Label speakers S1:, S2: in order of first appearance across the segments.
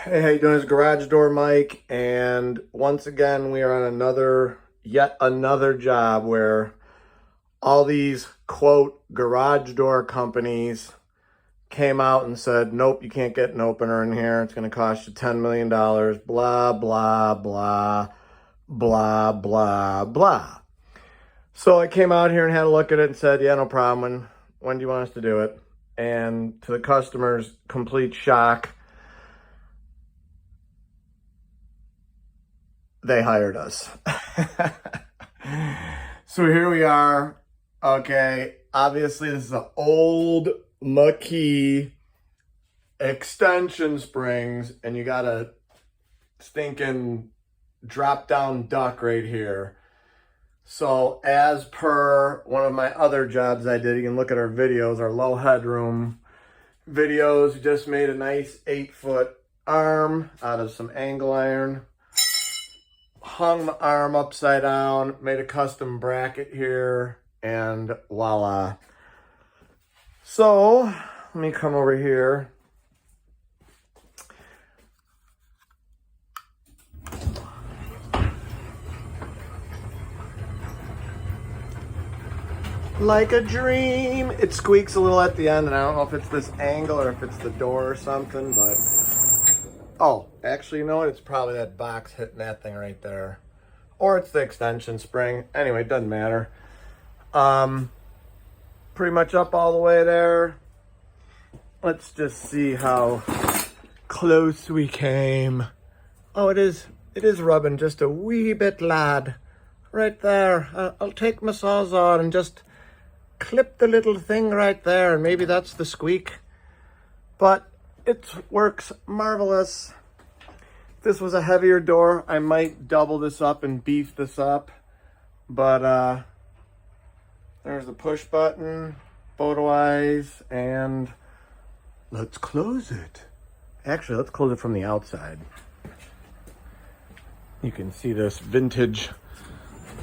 S1: Hey, how you doing? It's Garage Door Mike, and once again we are on yet another job where all these quote garage door companies came out and said, nope, you can't get an opener in here. It's going to cost you $10 million, blah, blah, blah, blah, blah, blah. So I came out here and had a look at it and said, yeah, no problem. When do you want us to do it? And to the customer's complete shock, they hired us. So here we are. Okay, obviously this is an old McKee extension springs, and you got a stinking drop down duct right here. So as per one of my other jobs I did, you can look at our videos, our low headroom videos. We just made a nice 8-foot arm out of some angle iron. Hung the arm upside down, made a custom bracket here, and voila. So, let me come over here. Like a dream. It squeaks a little at the end, and I don't know if it's this angle or if it's the door or something, but... Oh, actually, you know what? It's probably that box hitting that thing right there. Or it's the extension spring. Anyway, it doesn't matter. Pretty much up all the way there. Let's just see how close we came. Oh, it is rubbing just a wee bit, lad. Right there. I'll take my sawzall and just clip the little thing right there. And maybe that's the squeak. But it works marvelous. If this was a heavier door, I might double this up and beef this up. But there's the push button, photo eyes, and let's close it. Actually, let's close it from the outside. You can see this vintage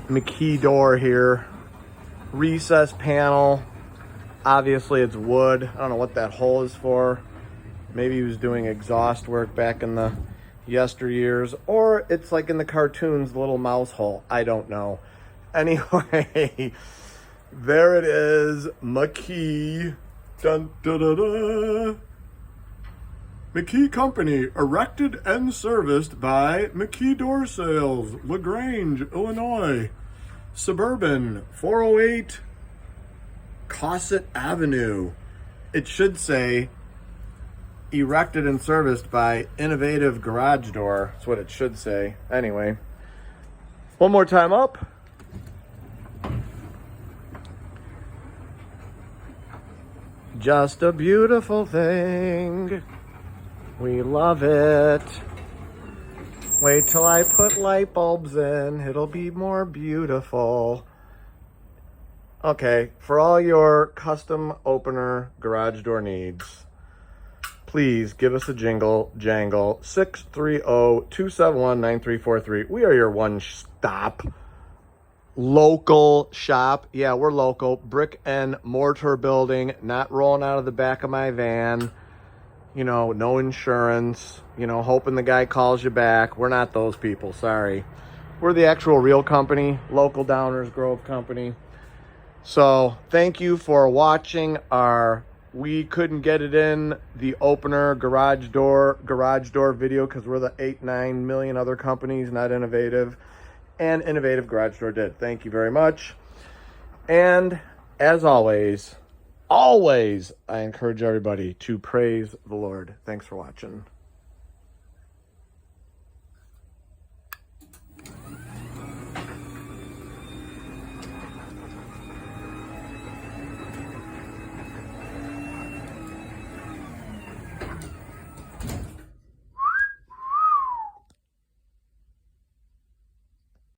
S1: McKee door here. Recessed panel. Obviously, it's wood. I don't know what that hole is for. Maybe he was doing exhaust work back in the yesteryears, or it's like in the cartoons, the little mouse hole. I don't know. Anyway, there it is, McKee. Dun, da, da, da. McKee Company, erected and serviced by McKee Door Sales, LaGrange, Illinois. Suburban, 408 Cosset Avenue. It should say erected and serviced by Innovative Garage Door. That's what it should say. Anyway, one more time up. Just a beautiful thing. We love it. Wait till I put light bulbs in. It'll be more beautiful. Okay, for all your custom opener garage door needs, please give us a jangle 630-271-9343. We are your one-stop local shop. Yeah, we're local. Brick and mortar building, not rolling out of the back of my van. You know, no insurance. You know, hoping the guy calls you back. We're not those people, sorry. We're the actual real company, local Downers Grove company. So, thank you for watching our We couldn't get it in the opener garage door video because we're the 8-9 million other companies, not Innovative. And Innovative Garage Door did. Thank you very much. And as always, I encourage everybody to praise the Lord. Thanks for watching.